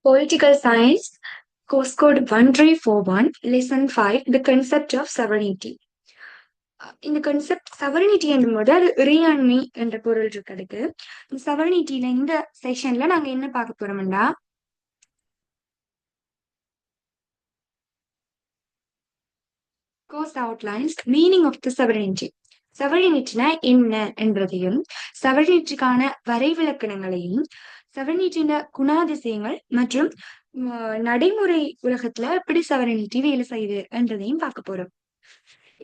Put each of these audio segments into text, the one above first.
Political Science, Course Code 1341, Lesson 5, The Concept of Sovereignty. இந்த concept sovereignty என்பது அது இறையாண்மை என்ற பொருள் இருக்கு. அதுக்கு இந்த சவரனிட்டியில இந்த செஷன்ல நாங்க என்ன பார்க்க போறோம்னா, course outlines meaning of the sovereignty. சவரனிட்டினா என்ன என்றதையும், சவரனிட்டிக்கான வரைவிலக்கணங்களையும், சவரனிட்டியோட குணாதிசயங்கள் மற்றும் நடைமுறை உலகத்துல எப்படி சவரனிட்டி வேலை செய்யுது என்றதையும் பார்க்க போறோம்.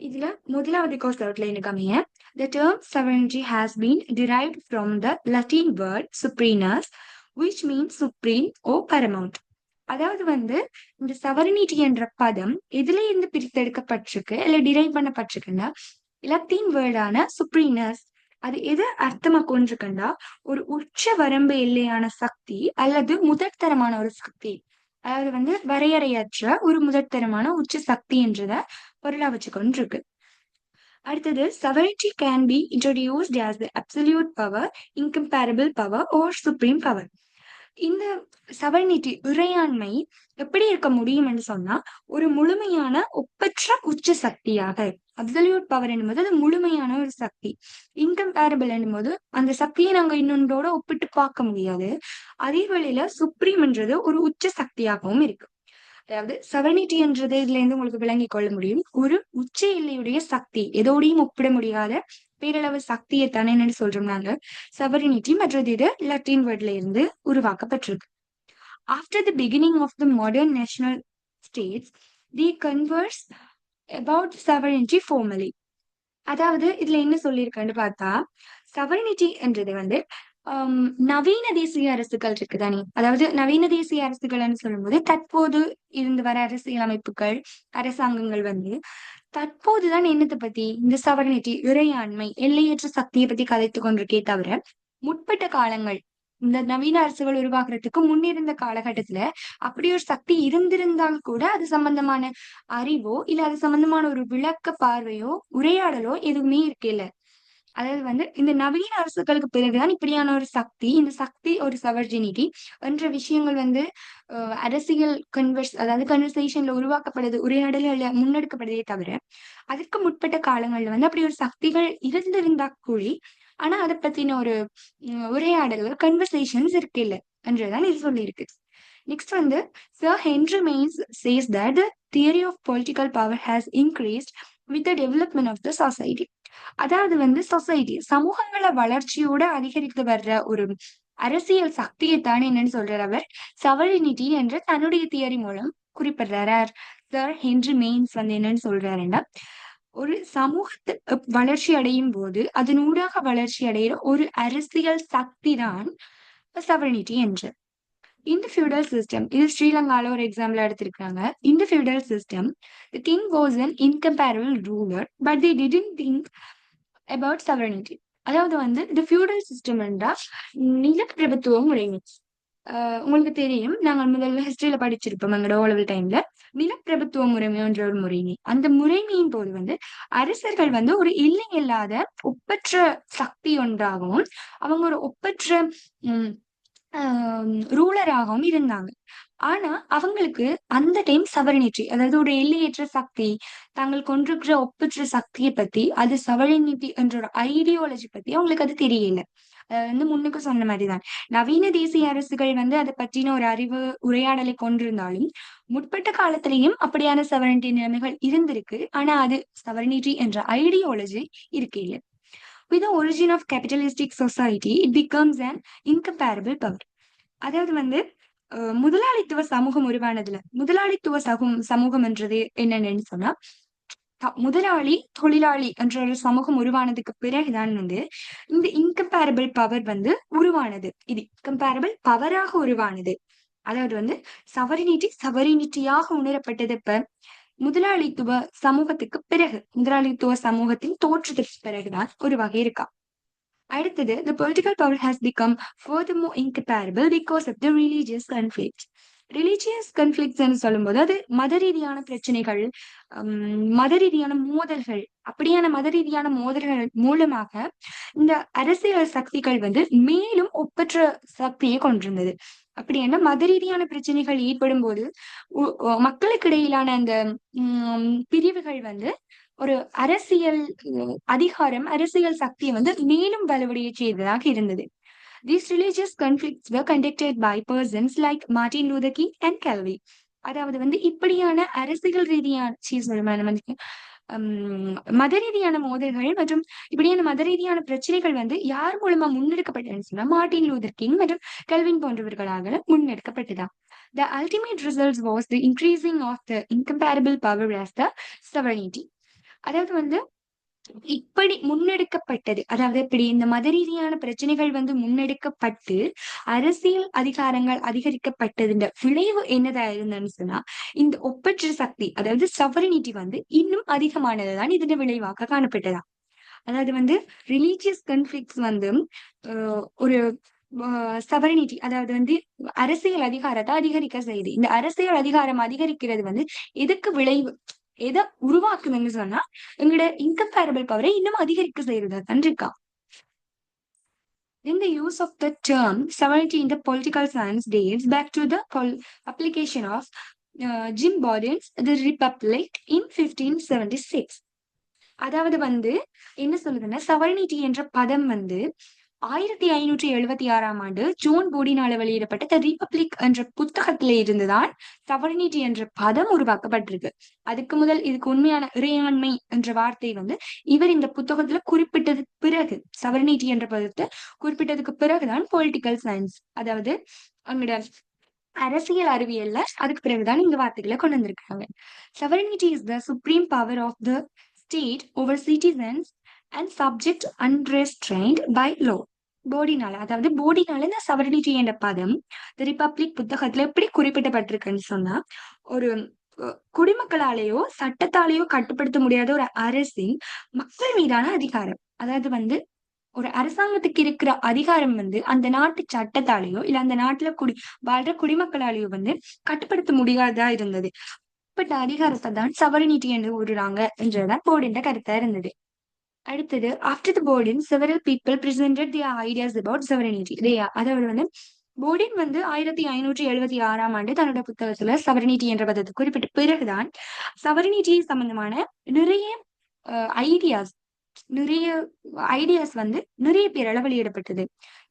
இதுல முதலாவது கோர்ஸ் அவுட்லைனுக்கு அமைய the term sovereignty has been derived from the Latin word supremus, which means supreme or paramount. அதாவது இந்த சவரனிட்டி என்ற பதம் எதுல இருந்து பிரித்தெடுக்கப்பட்டிருக்கு இல்ல டிரைவ் பண்ணப்பட்டிருக்குன்னா லத்தீன் வேர்டான சுப்ரீனஸ். அது எது அர்த்தமா கொண்டிருக்குன்னா ஒரு உச்ச வரம்பு எல்லையான சக்தி அல்லது முதற்தரமான ஒரு சக்தி. அதாவது வரையறையற்ற ஒரு முதற்தரமான உச்ச சக்தி என்றத பொருளா வச்சு கொண்டிருக்கு. அடுத்தது sovereignty can be introduced as the absolute power, incomparable power or supreme power. இந்த சவரனிட்டி இறையாண்மை எப்படி இருக்க முடியும் என்று சொன்னா ஒரு முழுமையான ஒப்பற்ற உச்ச சக்தியாக. அப்சல்யூட் பவர் என்பது அது முழுமையான ஒரு சக்தி. இன்கம்பேரபிள் என்பது அந்த சக்தியை நாங்க இன்னொன்றோட ஒப்பிட்டு பார்க்க முடியாது. அதே வேளையில சுப்ரீம் என்றது ஒரு உச்ச சக்தியாகவும் இருக்கு. அதாவது சவரனிட்டி என்றது இதுல இருந்து உங்களுக்கு விளங்கிக் கொள்ள முடியும். ஒரு உச்ச எல்லையுடைய சக்தி, எதோடையும் ஒப்பிட முடியாத பேரளவு சக்தியை தானே என்னன்னு சொல்றோம் நாங்க சவரனிட்டி. மற்றது இது லத்தீன் வேர்ட்ல இருந்து உருவாக்கப்பட்டிருக்கு. After the beginning of the modern national states the converse about sovereignty formally. அதாவது இதுல என்ன சொல்லியிருக்கேன்னு பார்த்தா சவரனிட்டி என்றது நவீன தேசிய அரசுகள் இருக்குதானே. அதாவது நவீன தேசிய அரசுகள்னு சொல்லும்போது தற்போது இருந்து வர அரசியல் அமைப்புகள் அரசாங்கங்கள் தற்போதுதான் என்னத்தை பத்தி இந்த சவரனிட்டி இறையாண்மை எல்லையற்ற சக்தியை பத்தி கதைத்து கொண்டிருக்கே தவிர முற்பட்ட காலங்கள் இந்த நவீன அரசுகள் உருவாக்குறதுக்கு முன்னிருந்த காலகட்டத்துல அப்படி ஒரு சக்தி இருந்திருந்தால் கூட அது சம்பந்தமான அறிவோ இல்ல அது சம்பந்தமான ஒரு விளக்க பார்வையோ உரையாடலோ எதுவுமே இருக்கல. அதாவது இந்த நவீன அரசுகளுக்கு பிறகுதான் இப்படியான ஒரு சக்தி, இந்த சக்தி ஒரு சவர்ஜினிட்டி என்ற விஷயங்கள் அரசியல் அதாவது கன்வர்சேஷன்ல உருவாக்கப்படுது, உரையாடல்கள்ல முன்னெடுக்கப்படுதே தவிர அதற்கு முற்பட்ட காலங்கள்ல அப்படி ஒரு சக்திகள் இருந்திருந்தா கூடி ஆனா அதை பத்தின ஒரு உரையாடல்கள் கன்வர்சேஷன்ஸ் இருக்கு இல்ல என்றுதான் இது சொல்லியிருக்கு. Next Sir Henry Maines says that the theory of political power has increased with the development of the society. அதாவது சொசைட்டி சமூகங்கள வளர்ச்சியோட அதிகரித்து வர்ற ஒரு அரசியல் சக்தியைத்தான் என்னன்னு சொல்றார் அவர் சவரினிட்டி என்ற தன்னுடைய தியரி மூலம் குறிப்பிடுறார். சார் ஹென்றி மெயின்ஸ் என்னன்னு சொல்றாருன்னா ஒரு சமூகத்தை வளர்ச்சி அடையும் போது அதனூடாக வளர்ச்சி அடைகிற ஒரு அரசியல் சக்தி தான் சவரினிட்டி என்று. இந்த feudal system, இது ஸ்ரீலங்கால ஒரு எக்ஸாம்பிள் எடுத்திருக்காங்க. இந்த feudal system, the king was an incomparable ruler, but they didn't think about sovereignty. அதாவது இந்த feudal system என்றா நிலப்பிரபுத்துவ முறைமை. உங்களுக்கு தெரியும், நாங்கள் முதல்ல ஹிஸ்டரியில படிச்சிருப்போம் எங்களோட ஓலவல் டைம்ல நிலப்பிரபுத்துவ முறைமை என்ற ஒரு முறைமை. அந்த முறைமையின் போது அரசர்கள் ஒரு எல்லை இல்லாத ஒப்பற்ற சக்தி ஒன்றாகவும் அவங்க ஒரு ஒப்பற்ற ரூலராகவும் இருந்தாங்க. ஆனா அவங்களுக்கு அந்த டைம் சவரனிட்டி, அதாவது ஒரு எல்லையற்ற சக்தி, தாங்கள் கொண்டிருக்கிற ஒப்பற்ற சக்தியை பத்தி, அது சவரனிட்டி என்ற ஒரு ஐடியாலஜி பத்தி அவங்களுக்கு அது தெரியல. முன்னுக்கு சொன்ன மாதிரிதான் நவீன தேசிய அரசுகள் அதை பற்றின ஒரு அறிவு உரையாடலை கொண்டிருந்தாலும் முற்பட்ட காலத்திலையும் அப்படியான சவரனிட்டி நிலைமைகள் இருந்திருக்கு. ஆனா அது சவரனிட்டி என்ற ஐடியாலஜி இருக்கு இல்ல. With the origin of capitalistic society, it becomes an incomparable power. அதாவது முதலாளித்துவ சமூகம் உருவானதுல முதலாளித்துவ சமூகம் என்றது என்னன்னு சொன்னா முதலாளி தொழிலாளி என்ற ஒரு சமூகம் உருவானதுக்கு பிறகுதான் இந்த இன்கம்பேரபிள் பவர் உருவானது. இது கம்பேரபிள் பவராக உருவானது. அதாவது சவரினிட்டியாக உணரப்பட்டது இப்ப முதலாளித்துவ சமூகத்துக்கு பிறகு, முதலாளித்துவ சமூகத்தின் தோற்றத்துக்கு பிறகுதான் ஒரு வகை இருக்கா. அடுத்தது the political power has become furthermore incomparable because of the religious conflicts. Religious conflicts சொல்லும்போது அது மத ரீதியான பிரச்சனைகள், மத ரீதியான மோதல்கள். அப்படியான மத ரீதியான மோதல்கள் மூலமாக இந்த அரசியல் சக்திகள் மேலும் ஒப்பற்ற சக்தியை கொண்டிருந்தது. அப்படின்னா மத ரீதியான பிரச்சனைகள் ஏற்படும் போது மக்களுக்கு இடையிலான அந்த பிரிவுகள் வந்து ஒரு அரசியல் அதிகாரம், அரசியல் சக்தியை வந்து மேலும் வலுவடைய செய்ததாக இருந்தது. These religious conflicts were conducted by persons like Martin Luther King and Calvin. அதாவது வந்து இப்படியான அரசியல் ரீதியான மத ரீதியான மோதல்கள் மற்றும் இப்படியான மத ரீதியான பிரச்சனைகள் வந்து யார் மூலமா முன்னெடுக்கப்பட்டதுன்னு சொன்னா மார்ட்டின் லூதர் கிங் மற்றும் kelvin போன்றவர்களாக முன்னெடுக்கப்பட்டதா. The ultimate result was the increasing of the incomparable power as the sovereignty. அதாவது வந்து இப்படி முன்னெடுக்கப்பட்டது, அதாவது இப்படி இந்த மத ரீதியான பிரச்சனைகள் வந்து முன்னெடுக்கப்பட்டு அரசியல் அதிகாரங்கள் அதிகரிக்கப்பட்டதுன்ற விளைவு என்னதா இருந்ததுன்னு சொன்னா இந்த ஒப்பற்ற சக்தி, அதாவது சவரினிட்டி வந்து இன்னும் அதிகமானதுதான் இதன் விளைவாக காணப்பட்டதா. அதாவது வந்து ரிலீஜியஸ் கன்ஃபிளிக்ஸ் வந்து ஒரு சவரினிட்டி, அதாவது வந்து அரசியல் அதிகாரத்தை அதிகரிக்க செய்யுது. இந்த அரசியல் அதிகாரம் அதிகரிக்கிறது வந்து எதுக்கு விளைவு, எதை உருவாக்குதுன்னு சொன்னா எங்களோட இன்கம்பேரபிள் பவரை இன்னும் அதிகரிக்க செய்யறதா தான் இருக்கா. Then the use of the term sovereignty in the political science dates back to the application of Jim Bowden's The Republic in 1576. அதாவது வந்து என்ன சொல்லுதுன்னா சவரினிட்டி என்ற பதம் வந்து 1576ஆம் ஆண்டு ஜோன் போடினால வெளியிடப்பட்ட த ரிபப்ளிக் என்ற புத்தகத்தில இருந்துதான் சவரினிட்டி என்ற பதம் உருவாக்கப்பட்டிருக்கு. அதுக்கு முதல் இதுக்கு உண்மையான இறையாண்மை என்ற வார்த்தை வந்து இவர் இந்த புத்தகத்துல குறிப்பிட்டதுக்கு பிறகு, சவரினிட்டி என்ற பதத்தை குறிப்பிட்டதுக்கு பிறகுதான் பொலிட்டிக்கல் சயின்ஸ், அதாவது அவங்களோட அரசியல் அறிவியல்ல அதுக்கு பிறகுதான் இந்த வார்த்தைகளை கொண்டு வந்திருக்காங்க. Sovereignty is the supreme power of the state over citizens and subject unrestrained by law. போடினால, அதாவது போடினால இந்த சவரினிட்டி என்ற பதம் தி ரிபப்ளிக் புத்தகத்துல எப்படி குறிப்பிடப்பட்டிருக்குன்னு சொன்னா ஒரு குடிமக்களாலேயோ சட்டத்தாலேயோ கட்டுப்படுத்த முடியாத ஒரு அரசின் மக்கள் மீதான அதிகாரம். அதாவது வந்து ஒரு அரசாங்கத்துக்கு இருக்கிற அதிகாரம் வந்து அந்த நாட்டு சட்டத்தாலேயோ இல்ல அந்த நாட்டுல வாழ்ற குடிமக்களாலேயோ வந்து கட்டுப்படுத்த முடியாததா இருந்தது. பட் அதிகாரத்தை தான் சவரினிட்டி என்று கூறுறாங்க என்றுதான் போர்டின் கருத்தா இருந்தது. அடுத்தது after the Bodin several people presented their ideas about sovereignty. அதாவது வந்து போர்டின் வந்து 1576ஆம் ஆண்டு தன்னோட புத்தகத்துல சவரினிட்டி என்ற பதத்தை குறிப்பிட்ட பிறகுதான் சவரினிட்டி சம்பந்தமான நிறைய ஐடியாஸ் வந்து நிறைய பேரால வெளியிடப்பட்டது.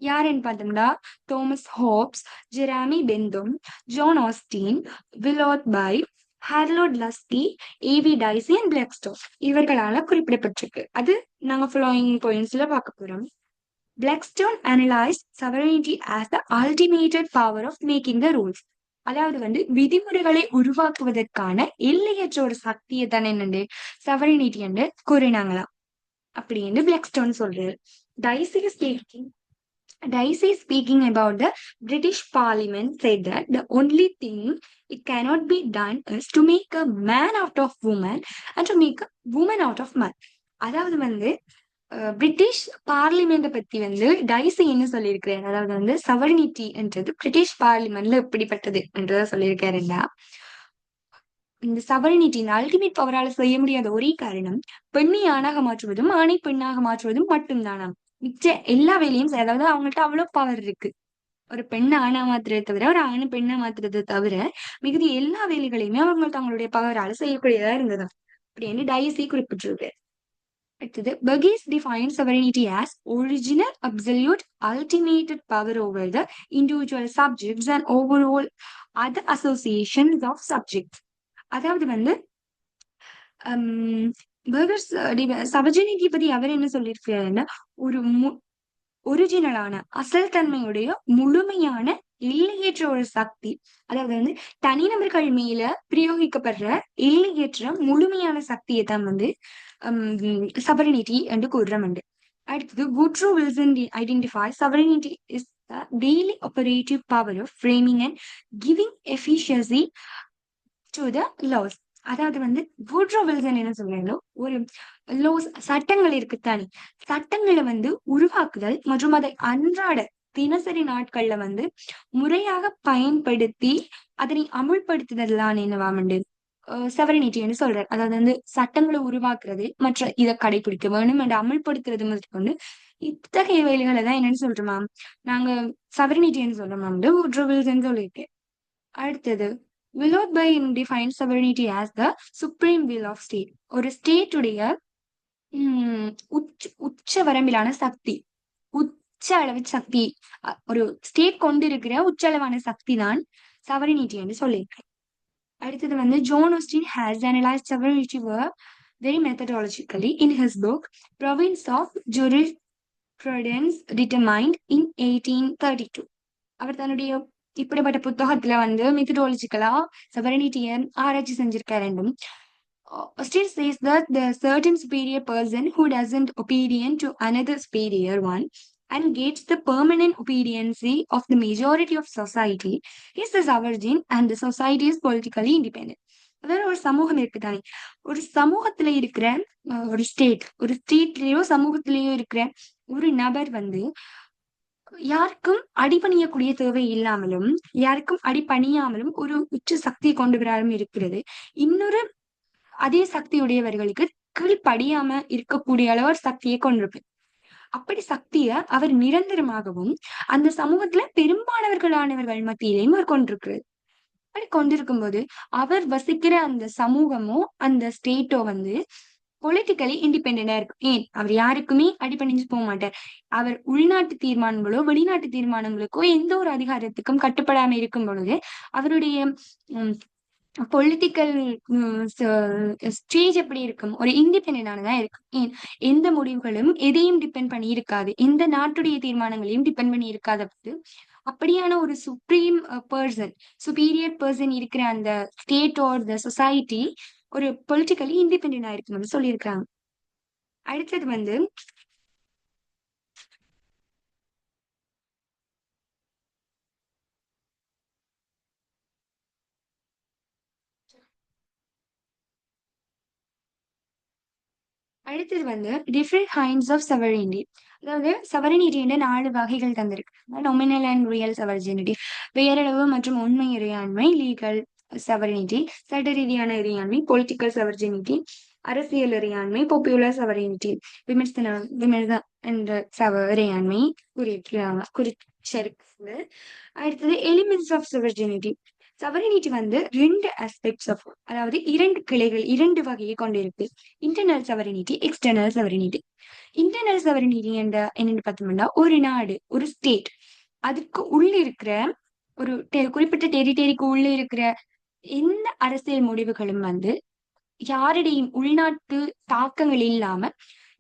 யாருன்னு பார்த்தோம்னா Thomas Hobbes, Jeremy Bentham, John Austin, Willoughby, Harold Laski, A V Dicey and Blackstone இவர்களால குறிப்பிடப்பட்டிருக்கு. அது நாங்க ஃபாலோயிங் பாயிண்ட்ஸ்ல பார்க்க போறோம். Blackstone analyzed sovereignty as the ultimate power of making the rules. அதாவது வந்து விதிமுறைகளை உருவாக்குவதற்கான எல்லையற்ற ஒரு சக்தியை தான் என்னண்டு சவரினிட்டி என்று கூறினாங்களாம் அப்படின்னு பிளாக்ஸ்டோன் சொல்றாரு. Dicey speaking about the British Parliament said that the only thing it cannot be done is to make a man out of woman and to make a woman out of man. அதாவது வந்து British parliament பத்தி வந்து dicey என்ன சொல்லியிருக்கிறேன், அதாவது வந்து சவரினிட்டி என்றது British பார்லிமெண்ட்ல எப்படிப்பட்டது என்றதை சொல்லியிருக்காருன்னா இந்த சவரினிட்டி இந்த அல்டிமேட் பவரால செய்ய முடியாத ஒரே காரணம் பெண்ணை ஆணாக மாற்றுவதும் ஆணை பெண்ணாக மாற்றுவதும் மட்டும்தானாம். மிச்ச எல்லா வேலையும் அதாவது அவங்கள்ட்ட அவ்வளவு பவர் இருக்கு. ஒரு பெண்ணை ஆணா மாத்துறதை தவிர ஒரு ஆணை பெண்ணா மாத்துறதை தவிர மிகுதி எல்லா வேலைகளையுமே அவங்க தங்களுடைய பவரால செய்யக்கூடியதா இருந்ததா அப்படின்னு டைசி குறிப்பிட்டிருக்கு. அடுத்தது Burgess defines sovereignty as original, absolute, ultimate power over the individual subjects and overall other associations of subjects. அதாவது வந்து சவர்ஜினிட்டி பத்தி அவர் என்ன சொல்லியிருக்கிறாருன்னா ஒரு ஒரிஜினலான அசல் தன்மையுடைய முழுமையான எல்லையற்ற ஒரு சக்தி, அதாவது வந்து தனிநபர்கள் மேல பிரயோகிக்கப்படுற எல்லையற்ற முழுமையான சக்தியை தான் வந்து sovereignty என்று கூறுறோம். அடுத்தது Woodrow Wilson identifies sovereignty is the daily operative power of framing and giving efficiency to the laws. அதாவது வந்து Woodrow Wilson என்ன சொல்றாங்களோ ஒரு laws சட்டங்கள் இருக்குத்தானே, சட்டங்களை வந்து உருவாக்குதல் மற்றும் அதை அன்றாட தினசரி நாட்கள்ல வந்து முறையாக பயன்படுத்தி அதனை அமுல்படுத்துதல் என்னவாமண்டு சவரினிட்டின்னு சொல்றாரு. அதாவது வந்து சட்டங்களை உருவாக்குறது மற்ற இதை கடைபிடிக்க வேணும் என்று அமல்படுத்துறது முதற்கொண்டு இத்தகைய வேலைகளை தான் என்னன்னு சொல்றோமா நாங்க சவரனிட்டின்னு சொல்றோம் வந்து வுட்ரோவில்ஸ்ன்னு சொல்லியிருக்கேன். அடுத்தது Willoughby define sovereignty as the supreme will of state. ஒரு ஸ்டேட்டுடைய உச்ச வரம்பிலான சக்தி, உச்ச அளவு சக்தி, ஒரு ஸ்டேட் கொண்டிருக்கிற உச்ச அளவான சக்தி தான் sovereignty என்று சொல்லியிருக்கேன். அடுத்தது வந்து John Austin has analyzed sovereignty very methodologically in his book Province of Jurisprudence Determined in 1832. அவர் தன்னுடைய இப்படிப்பட்ட புத்தகத்துல வந்து மெத்தடாலஜிக்கலா sovereignty-ய ஆராய்ச்சி செஞ்சிருக்காரு. Still says that the certain superior person who doesn't obedient to another superior one and gets the permanent obediency of the majority of society is the sovereign and the society is politically independent. அதாவது ஒரு சமூகம் இருக்குதானே, ஒரு சமூகத்துல இருக்கிற ஒரு ஸ்டேட்லயோ சமூகத்திலேயோ இருக்கிற ஒரு நபர் வந்து யாருக்கும் அடிபணியக்கூடிய தேவை இல்லாமலும் யாருக்கும் அடிபணியாமலும் ஒரு உச்ச சக்தியை கொண்டு வராலும் இருக்கிறது. இன்னொரு அதே சக்தியுடையவர்களுக்கு கீழ்ப்படியாம இருக்கக்கூடிய அளவு சக்தியை கொண்டிருப்பார். அப்படி சக்திய அவர் நிரந்தரமாகவும் அந்த சமூகத்துல பெரும்பாலானவர்கள் மத்தியிலையும் அவர் கொண்டிருக்கிறார். அப்படி கொண்டிருக்கும் போது அவர் வசிக்கிற அந்த சமூகமோ அந்த ஸ்டேட்டோ வந்து பொலிட்டிக்கலி இண்டிபெண்டா இருக்கும். ஏன் அவர் யாருக்குமே அடிபணிஞ்சு போக மாட்டார். அவர் உள்நாட்டு தீர்மானங்களோ வெளிநாட்டு தீர்மானங்களுக்கோ எந்த ஒரு அதிகாரத்துக்கும் கட்டுப்படாம இருக்கும் பொழுது அவருடைய பொலிட்டிக்கல் ஸ்டேஜ் எப்படி இருக்கும், ஒரு இண்டிபெண்டானதா இருக்கும். ஏன் எந்த முடிவுகளும் எதையும் டிபெண்ட் பண்ணி இருக்காது, எந்த நாட்டுடைய தீர்மானங்களையும் டிபெண்ட் பண்ணி இருக்காத போது அப்படியான ஒரு சுப்ரீம் பர்சன், சுப்பீரியர் பர்சன் இருக்கிற அந்த ஸ்டேட் ஆர் த சொசைட்டி ஒரு பொலிட்டிக்கலி இண்டிபெண்டா இருக்கணும்னு சொல்லியிருக்காங்க. அடுத்தது வந்து டிஃப்ரெண்ட் கைண்ட்ஸ் ஆஃப் sovereignty. அதாவது sovereignty 4 வகைகள் தந்திருக்கு. நொமினல் அண்ட் ரியல் sovereignty, பெயரளவு மற்றும் உண்மை இறையாண்மை, லீகல் sovereignty, சட்ட ரீதியான இறையாண்மை, பொலிட்டிக்கல் sovereignty, அரசியல் இறையாண்மை, பாப்புலர் sovereignty, விமர்சன என்ற இறையாண்மை குறிச்சிருக்கு. அடுத்தது எலிமெண்ட்ஸ் ஆஃப் sovereignty. sovereignty வந்து 2 aspects ஆஃப், அதாவது 2 கிளைகள், 2 வகையை கொண்டிருக்கு. Internal sovereignty, external sovereignty. Internal sovereignty என்னன்னு பார்த்தோம்னா ஒரு நாடு, ஒரு ஸ்டேட், அதுக்கு உள்ள இருக்கிற ஒரு குறிப்பிட்ட டெரிட்டரிக்கு உள்ள இருக்கிற எந்த அரசியல் முடிவுகளும் வந்து யாருடையும் உள்நாட்டு தாக்கங்கள் இல்லாம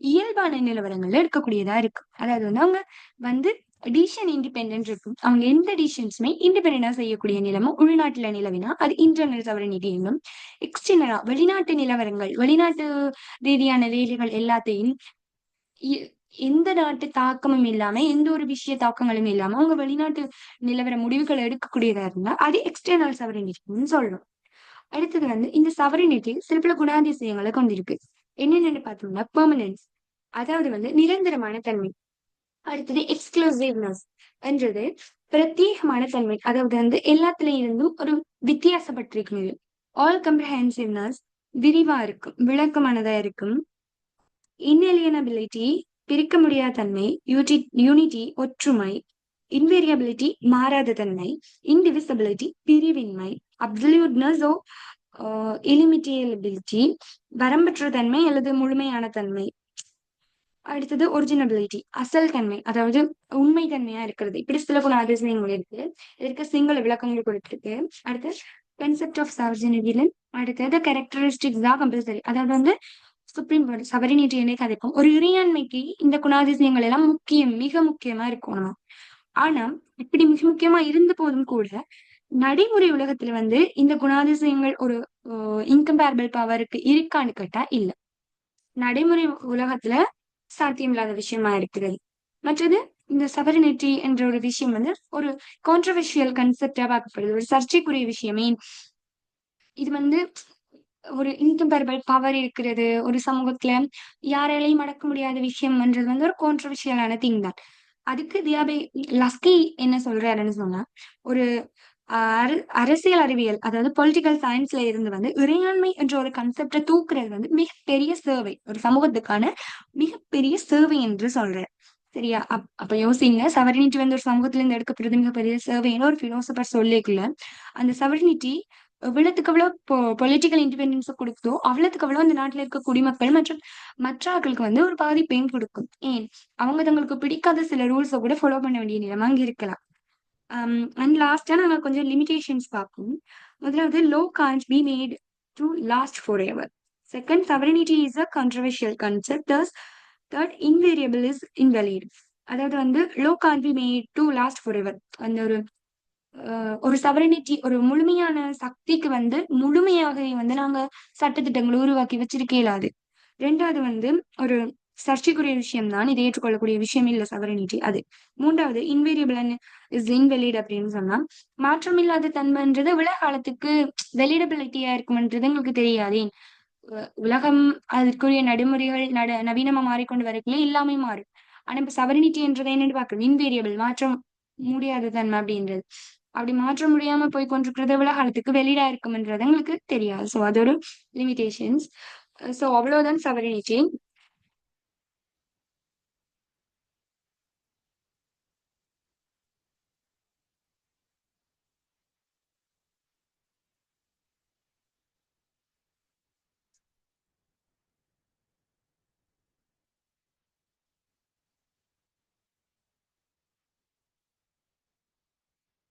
இயல்பான நிலவரங்கள்ல இருக்கக்கூடியதா இருக்கு. அதாவது வந்து அவங்க வந்து டிசிஷன் இண்டிபெண்டன்ட் இருக்கும். அவங்க எந்த டிசிஷன்ஸுமே இண்டிபெண்டா செய்யக்கூடிய நிலமும் உள்நாட்டுல நிலவினா அது இன்டர்னல் sovereignty என்னும். எக்ஸ்டர்னலா வெளிநாட்டு நிலவரங்கள், வெளிநாட்டு ரீதியான வேலைகள் எல்லாத்தையும் எந்த நாட்டு தாக்கமும் இல்லாம, எந்த ஒரு விஷய தாக்கங்களும் இல்லாம அவங்க வெளிநாட்டு நிலவர முடிவுகளை எடுக்கக்கூடியதா இருந்தா அது எக்ஸ்டர்னல் sovereignty சொல்றோம். அடுத்தது வந்து இந்த sovereignty சில பல குணாதிசயங்களை கொண்டிருக்கு. என்னென்னு பார்த்தோம்னா பெர்மனன்ஸ், அதாவது வந்து நிரந்தரமான தன்மை. அடுத்தது எக்ஸ்க்ளூசிவ்னஸ் என்றது பிரத்யேகமான தன்மை, அதாவது வந்து எல்லாத்துல இருந்தும் ஒரு வித்தியாசப்பட்டிருக்கிறது. ஆல் கம்ப்ரஹென்சிவ்னஸ், விரிவா இருக்கும், விளக்கமானதா இருக்கும். இன்எலியனபிலிட்டி, பிரிக்க முடியாத தன்மை. யூனிட்டி, ஒற்றுமை. இன்வேரியபிலிட்டி, மாறாத தன்மை. இன்டிவிசிபிலிட்டி, பிரிவின்மை. அப்சல்யூட்னஸ் ஓ இலிமிட்டேபிலிட்டி, வரம்பற்ற தன்மை அல்லது முழுமையான தன்மை. அடுத்தது ஒரிஜினபிலிட்டி, அசல் தன்மை, அதாவது உண்மை தன்மையா இருக்கிறது. இப்படி சில குணாதிசயங்கள் இருக்கு. இதற்கு சிங்கள விளக்கங்கள் கொடுத்திருக்கு. அடுத்து கன்செப்ட் ஆஃப் sovereignty. அடுத்தது கேரக்டரிஸ்டிக்ஸ் தான் கம்பல்சரி, அதாவது வந்து சுப்ரீம் sovereignty கதைக்கும் ஒரு இறையாண்மைக்கு இந்த குணாதிசயங்கள் எல்லாம் முக்கியம், மிக முக்கியமா இருக்கணும். ஆனா இப்படி மிக முக்கியமா இருந்த போதும் கூட நடைமுறை உலகத்துல வந்து இந்த குணாதிசயங்கள் ஒரு இன்கம்பேரபிள் பவருக்கு இருக்கான்னு கேட்டா இல்ல. நடைமுறை உலகத்துல சாத்தியமில்லாத விஷயமா இருக்கிறது. மற்றது இந்த sovereignty என்ற ஒரு விஷயம் வந்து ஒரு கான்ட்ரவர்ஷியல் கன்செப்டா பார்க்கப்படுது, ஒரு சர்ச்சைக்குரிய விஷயமே. இது வந்து ஒரு இன்கம்பேரபிள் பவர் இருக்கிறது ஒரு சமூகத்துல, யாராலையும் அடக்க முடியாத விஷயம்ன்றது வந்து ஒரு கான்ட்ரவர்ஷியலான திங் தான். அதுக்கு தியாபே லஸ்கி என்ன சொல்றாருன்னு சொன்னா, ஒரு அரசியல் அறிவியல், அதாவது பொலிட்டிக்கல் சயின்ஸ்ல இருந்து வந்து இறையாண்மை என்ற ஒரு கன்செப்டை தூக்குறது வந்து மிகப்பெரிய சேவை, ஒரு சமூகத்துக்கான மிகப்பெரிய சேவை என்று சொல்றாரு. சரியா? அப்ப யோசிங்க, சவரினிட்டி வந்து ஒரு சமூகத்துல இருந்து எடுக்கப்படுறது மிகப்பெரிய சேவைன்னு ஒரு பிலோசபர் சொல்லிக்குள்ள அந்த சவரினிட்டி எவ்வளவுக்கு எவ்வளவு பொலிட்டிக்கல் இண்டிபெண்டன்ஸ் கொடுக்குதோ அவ்வளவுக்கு அவ்வளவு அந்த நாட்டுல இருக்க குடிமக்கள் மற்றும் மற்ற ஆட்களுக்கு வந்து ஒரு பாதிப்பையும் கொடுக்கும். ஏன் அவங்க தங்களுக்கு பிடிக்காத சில ரூல்ஸை கூட ஃபாலோ பண்ண வேண்டிய நிலைமை அங்க இருக்கலாம். அண்ட் லாஸ்டா நாங்க கொஞ்சம் லிமிடேஷன்ஸ் பார்ப்போம். முதலாவது low can't be made to last for ever. Second, sovereignty is a controversial concept. Third, invariable is invalid. அதாவது வந்து low can't be made to last for ever. அந்த ஒரு சவரனிட்டி ஒரு முழுமையான சக்திக்கு வந்து முழுமையாக வந்து நாங்க சட்டத்திட்டங்களை உருவாக்கி வச்சிருக்க இயலாது. ரெண்டாவது வந்து ஒரு சர்ச்சைக்குரிய விஷயம் தான், இதை ஏற்றுக்கொள்ளக்கூடிய விஷயம் இல்ல சவரனிட்டி அது. மூன்றாவது இன்வேரியபிள் இஸ் இன்வெலிட் அப்படின்னு சொன்னா மாற்றமில்லாத தன்மைன்றது உலக காலத்துக்கு வெலிடபிலிட்டியா இருக்கும்ன்றது எங்களுக்கு தெரியாது. உலகம் அதற்குரிய நடைமுறைகள் நவீனமா மாறிக்கொண்டு வரக்குள்ள எல்லாமே மாறும். ஆனா இப்ப சவரனிட்டி என்றதை என்னன்னு பார்க்கணும், இன்வேரியபிள் மாற்றம் முடியாத தன்மை அப்படின்றது. அப்படி மாற்ற முடியாம போய் கொண்டிருக்கிறது உலக காலத்துக்கு வெளியிடா இருக்கும்ன்றது எங்களுக்கு தெரியாது. ஸோ அது ஒரு லிமிடேஷன்ஸ். ஸோ அவ்வளவுதான் சவரனிட்டி.